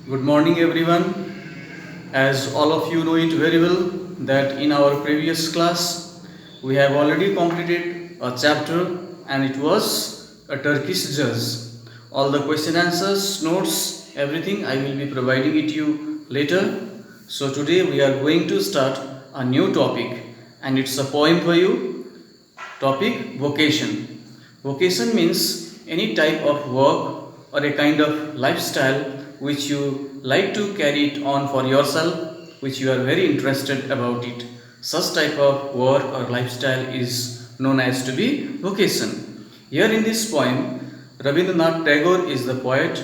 Good morning, everyone. As all of you know it very well, that in our previous class we have already completed a chapter and it was a Turkish judge. All the question answers, notes, everything I will be providing it to you later. So today we are going to start a new topic and it's a poem for you. Topic vocation. Vocation means any type of work or a kind of lifestyle which you like to carry it on for yourself, which you are very interested about it. Such type of work or lifestyle is known as to be vocation. Here in this poem, Rabindranath Tagore is the poet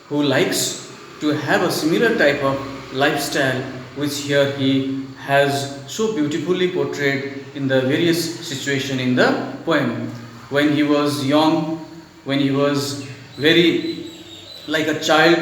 who likes to have a similar type of lifestyle which here he has so beautifully portrayed in the various situation in the poem. When he was young, when he was very like a child,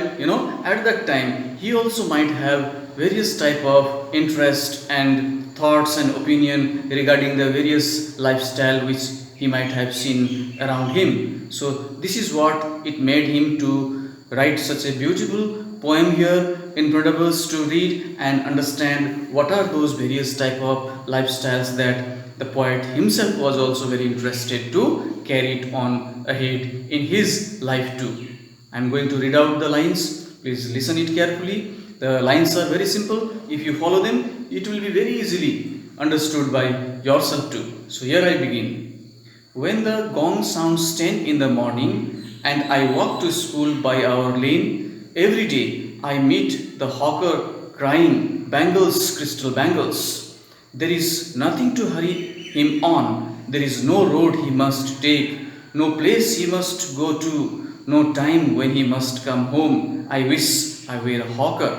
at that time he also might have various type of interest and thoughts and opinion regarding the various lifestyle which he might have seen around him. So this is what it made him to write such a beautiful poem here in front of us to read and understand what are those various type of lifestyles that the poet himself was also very interested to carry it on ahead in his life too. I am going to read out the lines. Please listen it carefully. The lines are very simple. If you follow them, it will be very easily understood by yourself too. So here I begin. When the gong sounds 10 in the morning and I walk to school by our lane, every day I meet the hawker crying, "Bangles, crystal bangles." There is nothing to hurry him on. There is no road he must take, no place he must go to, no time when he must come home. I wish I were a hawker,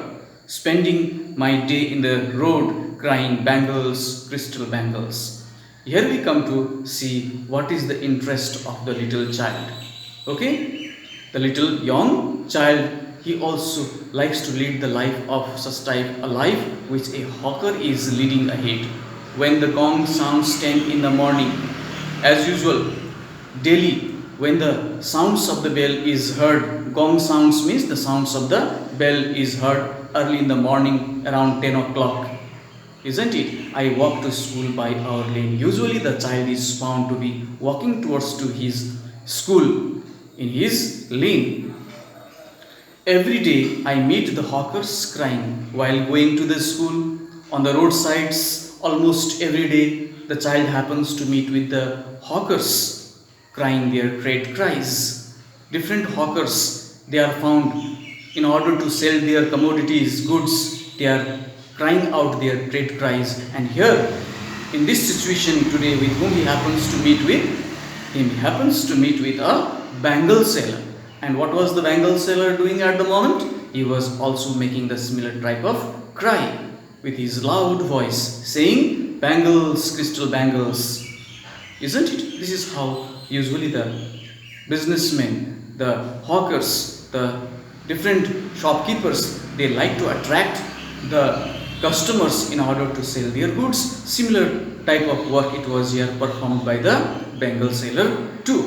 spending my day in the road crying, "Bangles, crystal bangles." Here we come to see what is the interest of the little child. Okay? The little young child, he also likes to lead the life of such type a life which a hawker is leading ahead. When the gong sounds 10 in the morning, as usual, daily when the sounds of the bell is heard, gong sounds means the sounds of the bell is heard early in the morning around 10 o'clock. Isn't it? I walk to school by our lane. Usually the child is found to be walking towards to his school in his lane. Every day I meet the hawkers crying while going to the school. On the roadsides, almost every day, the child happens to meet with the hawkers crying their great cries. Different hawkers, they are found in order to sell their commodities, goods, they are crying out their great cries. And here, in this situation today, with whom he happens to meet with? He happens to meet with a bangle seller. And what was the bangle seller doing at the moment? He was also making the similar type of cry with his loud voice, saying, "Bangles, crystal bangles." Isn't it? This is how usually the businessmen, the hawkers, the different shopkeepers, they like to attract the customers in order to sell their goods. Similar type of work it was here performed by the bangle seller too.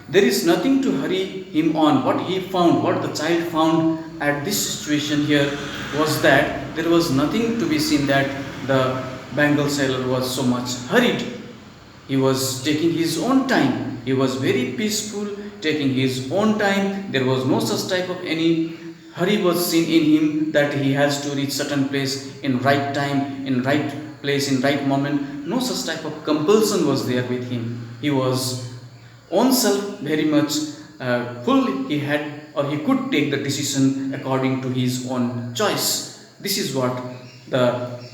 There is nothing to hurry him on. What he found, what the child found at this situation here was that there was nothing to be seen that the bangle seller was so much hurried. He was taking his own time. He was very peaceful, taking his own time. There was no such type of any hurry was seen in him that he has to reach certain place in right time, in right place, in right moment. No such type of compulsion was there with him. He was own self very much full. He had or he could take the decision according to his own choice. This is what the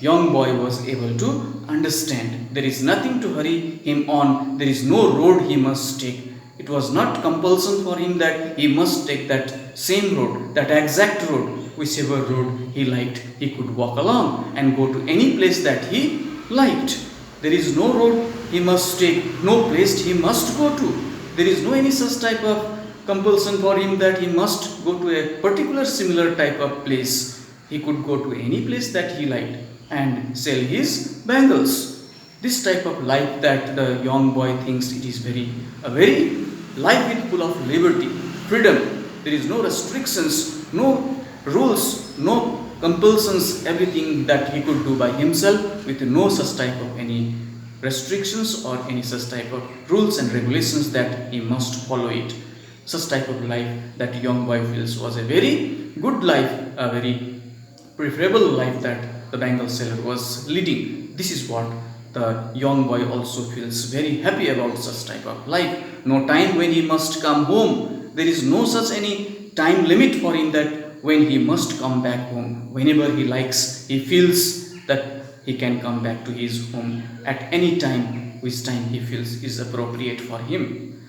young boy was able to understand. There is nothing to hurry him on. There is no road he must take. It was not compulsion for him that he must take that same road, that exact road, whichever road he liked. He could walk along and go to any place that he liked. There is no road he must take, no place he must go to. There is no any such type of compulsion for him that he must go to a particular similar type of place. He could go to any place that he liked and sell his bangles. This type of life that the young boy thinks it is a very life is full of liberty, freedom. There is no restrictions, no rules, no compulsions, everything that he could do by himself with no such type of any restrictions or any such type of rules and regulations that he must follow it. Such type of life that young boy feels was a very good life, a very preferable life that the bangle seller was leading. This is what the young boy also feels very happy about such type of life. No time when he must come home. There is no such any time limit for him that when he must come back home. Whenever he likes, he feels that he can come back to his home at any time, which time he feels is appropriate for him.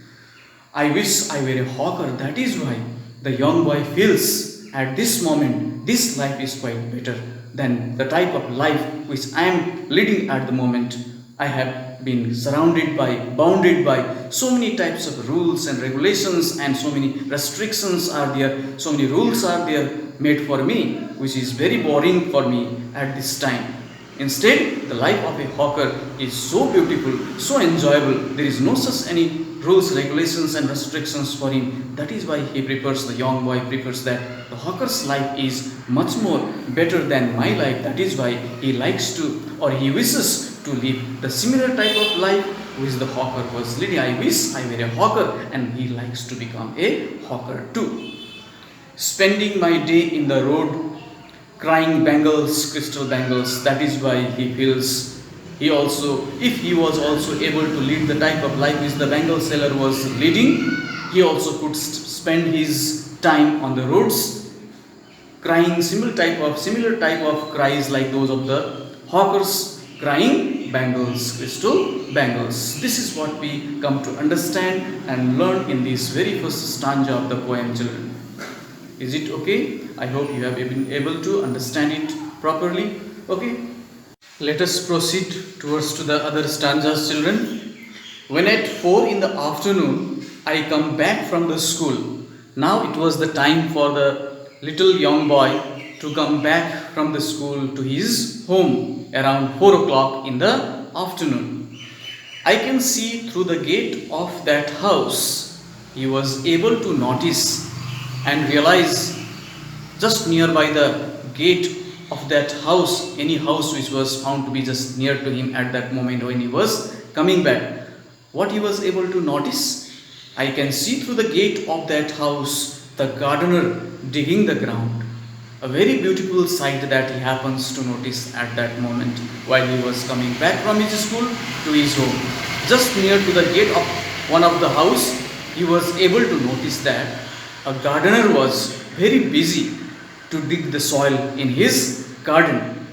I wish I were a hawker. That is why the young boy feels at this moment this life is quite better than the type of life which I am leading at the moment. I have been surrounded by, bounded by so many types of rules and regulations, and so many restrictions are there, so many rules are there made for me, which is very boring for me at this time. Instead, the life of a hawker is so beautiful, so enjoyable. There is no such any rules, regulations and restrictions for him. That is why he prefers, the young boy prefers that the hawker's life is much more better than my life. That is why he likes to, or he wishes to live the similar type of life which the hawker was leading. I wish I were a hawker, and he likes to become a hawker too. Spending my day in the road crying bangles, crystal bangles. That is why he feels he also, if he was also able to lead the type of life which the bangle seller was leading, he also could spend his time on the roads crying similar type of cries like those of the hawkers crying bangles, crystal bangles. This is what we come to understand and learn in this very first stanza of the poem, children. Is it okay? I hope you have been able to understand it properly. Okay. Let us proceed towards to the other stanzas, children. When at 4 in the afternoon I come back from the school. Now it was the time for the little young boy to come back from the school to his home around 4 o'clock in the afternoon. I can see through the gate of that house. He was able to notice and realize just nearby the gate of that house, any house which was found to be just near to him at that moment when he was coming back, what he was able to notice? I can see through the gate of that house the gardener digging the ground. A very beautiful sight that he happens to notice at that moment while he was coming back from his school to his home. Just near to the gate of one of the house, he was able to notice that a gardener was very busy to dig the soil in his garden.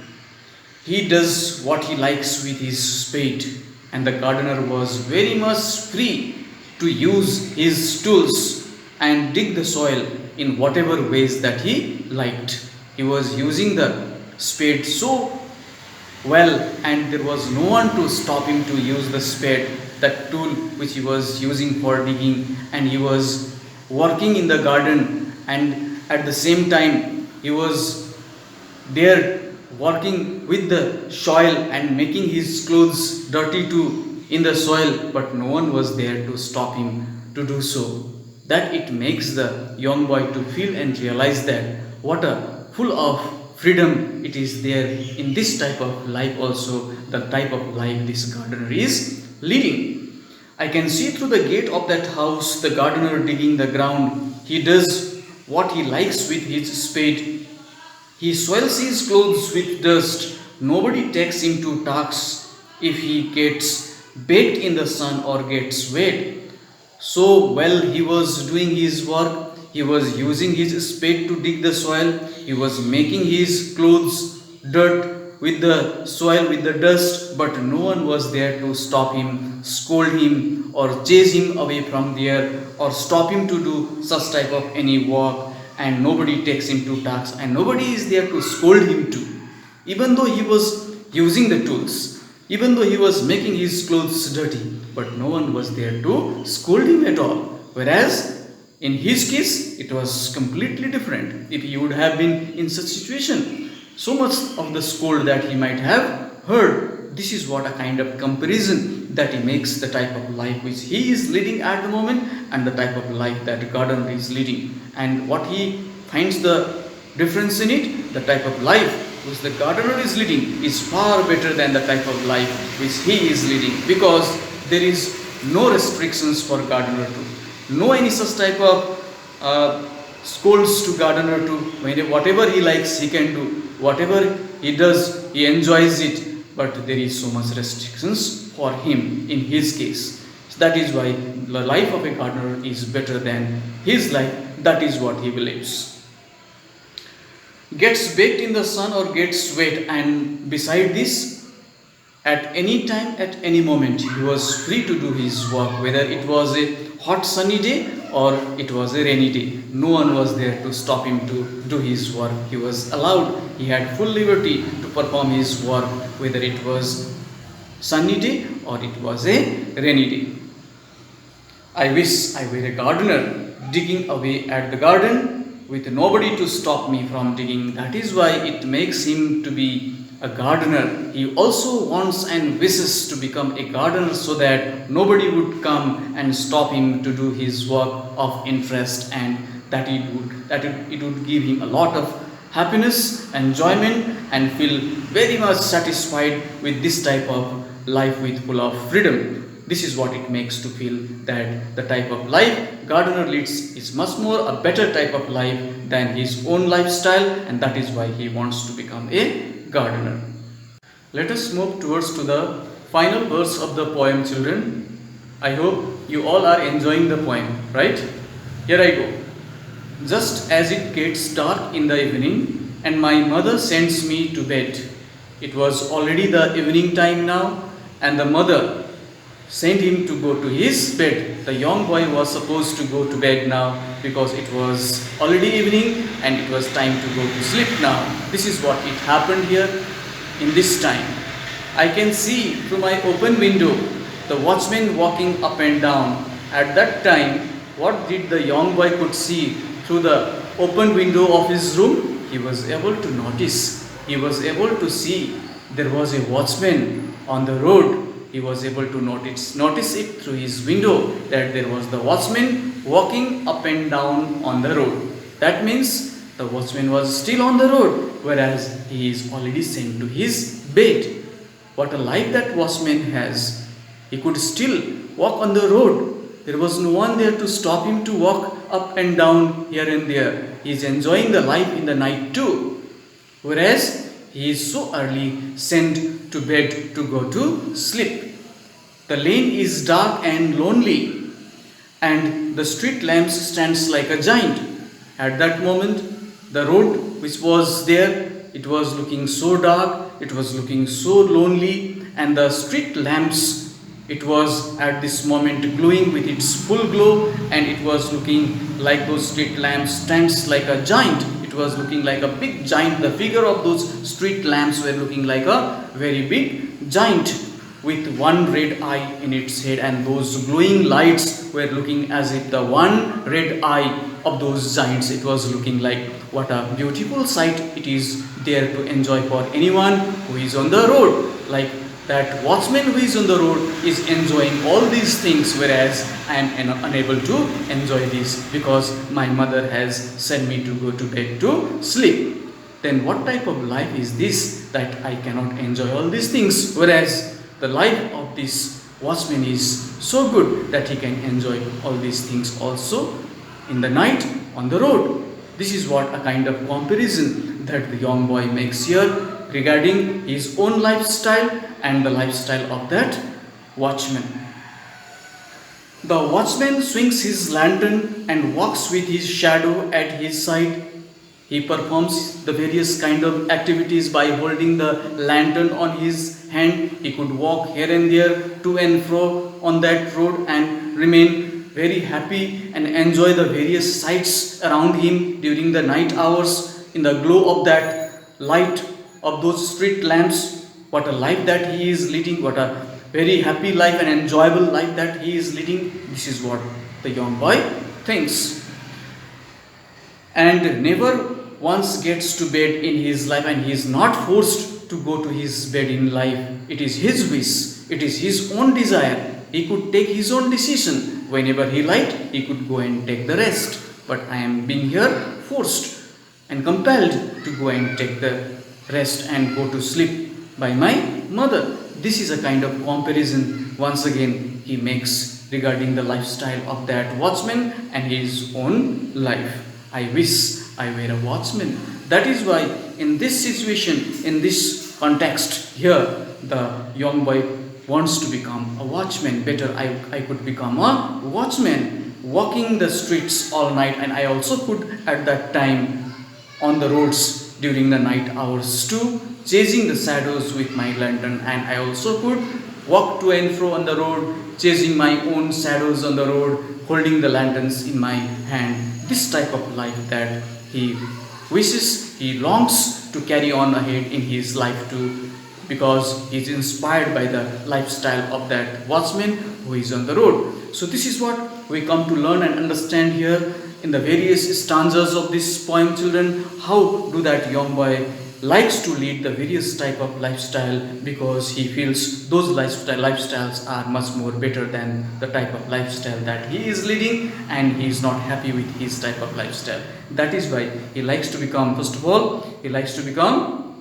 He does what he likes with his spade, and the gardener was very much free to use his tools and dig the soil in whatever ways that he liked. He was using the spade so well, and there was no one to stop him to use the spade, that tool which he was using for digging, and he was working in the garden, and at the same time he was there working with the soil and making his clothes dirty too in the soil, but no one was there to stop him to do so. That it makes the young boy to feel and realize that what a full of freedom it is there in this type of life also, the type of life this gardener is leading. I can see through the gate of that house the gardener digging the ground. He does what he likes with his spade. He soils his clothes with dust. Nobody takes him to task if he gets baked in the sun or gets wet. So while he was doing his work, he was using his spade to dig the soil. He was making his clothes dirt with the soil, with the dust, but no one was there to stop him, scold him, or chase him away from there, or stop him to do such type of any work, and nobody takes him to task, and nobody is there to scold him too. Even though he was using the tools, even though he was making his clothes dirty, but no one was there to scold him at all. Whereas in his case, it was completely different. If he would have been in such situation, so much of the scold that he might have heard. This is what a kind of comparison that he makes the type of life which he is leading at the moment and the type of life that gardener is leading, and what he finds the difference in it. The type of life which the gardener is leading is far better than the type of life which he is leading, because there is no restrictions for gardener to, no any such type of scolds to gardener to, whatever he likes he can do, whatever he does he enjoys it, but there is so much restrictions for him in his case. So that is why the life of a gardener is better than his life. That is what he believes. Gets baked in the sun or gets wet, and beside this, at any time, at any moment, he was free to do his work, whether it was a hot sunny day or it was a rainy day. No one was there to stop him to do his work. He was allowed, he had full liberty to perform his work, whether it was sunny day or it was a rainy day. I wish I were a gardener, digging away at the garden with nobody to stop me from digging. That is why it makes him to be a gardener. He also wants and wishes to become a gardener so that nobody would come and stop him to do his work of interest, and that it would give him a lot of happiness, enjoyment, and feel very much satisfied with this type of life with full of freedom. This is what it makes to feel that the type of life gardener leads is much more a better type of life than his own lifestyle, and that is why he wants to become a gardener. Let us move towards to the final verse of the poem, children. I hope you all are enjoying the poem, right? Here I go. Just as it gets dark in the evening and my mother sends me to bed. It was already the evening time now, and the mother sent him to go to his bed. The young boy was supposed to go to bed now because it was already evening and it was time to go to sleep now. This is what it happened here in this time. I can see through my open window the watchman walking up and down. At that time, what did the young boy could see through the open window of his room? He was able to notice, he was able to see there was a watchman on the road. He was able to notice it through his window that there was the watchman walking up and down on the road. That means the watchman was still on the road, whereas he is already sent to his bed. What a life that watchman has. He could still walk on the road. There was no one there to stop him to walk up and down here and there. He is enjoying the life in the night too, whereas he is so early sent to bed to go to sleep. The lane is dark and lonely, and the street lamp stands like a giant. At that moment, the road which was there, it was looking so dark, it was looking so lonely, and the street lamps, it was at this moment glowing with its full glow, and it was looking like those street lamps stands like a giant. It was looking like a big giant. The figure of those street lamps were looking like a very big giant with one red eye in its head, and those glowing lights were looking as if the one red eye of those giants. It was looking like what a beautiful sight it is there to enjoy for anyone who is on the road. Like that watchman who is on the road is enjoying all these things, whereas I am unable to enjoy this because my mother has sent me to go to bed to sleep. Then what type of life is this that I cannot enjoy all these things, whereas the life of this watchman is so good that he can enjoy all these things also in the night on the road. This is what a kind of comparison that the young boy makes here regarding his own lifestyle and the lifestyle of that watchman. The watchman swings his lantern and walks with his shadow at his side. He performs the various kind of activities by holding the lantern on his hand. He could walk here and there to and fro on that road and remain very happy and enjoy the various sights around him during the night hours in the glow of that light of those street lamps. What a life that he is leading, what a very happy life and enjoyable life that he is leading. This is what the young boy thinks. And never once gets to bed in his life, and he is not forced to go to his bed in life. It is his wish, it is his own desire. He could take his own decision. Whenever he liked, he could go and take the rest. But I am being here forced and compelled to go and take the rest and go to sleep by my mother. This is a kind of comparison once again he makes regarding the lifestyle of that watchman and his own life. I wish I were a watchman. That is why in this situation, in this context here, the young boy wants to become a watchman. Better I could become a watchman, walking the streets all night, and I also could at that time on the roads during the night hours too, chasing the shadows with my lantern, and I also could walk to and fro on the road, chasing my own shadows on the road, holding the lanterns in my hand. This type of life that he wishes, he longs to carry on ahead in his life too, because he is inspired by the lifestyle of that watchman who is on the road. So this is what we come to learn and understand here in the various stanzas of this poem, children. How do that young boy likes to lead the various type of lifestyle, because he feels those lifestyles are much more better than the type of lifestyle that he is leading, and he is not happy with his type of lifestyle. That is why he likes to become, first of all, he likes to become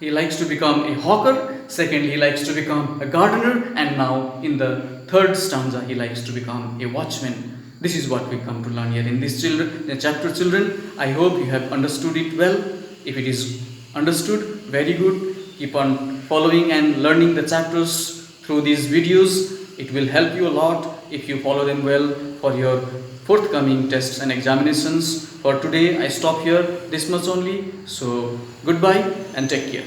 a hawker. Second, he likes to become a gardener, and now in the third stanza he likes to become a watchman. This is what we come to learn here in this chapter, children. I hope you have understood it well. If it is understood, very good. Keep on following and learning the chapters through these videos. It will help you a lot if you follow them well for your forthcoming tests and examinations. For today, I stop here, this much only. So, goodbye and take care.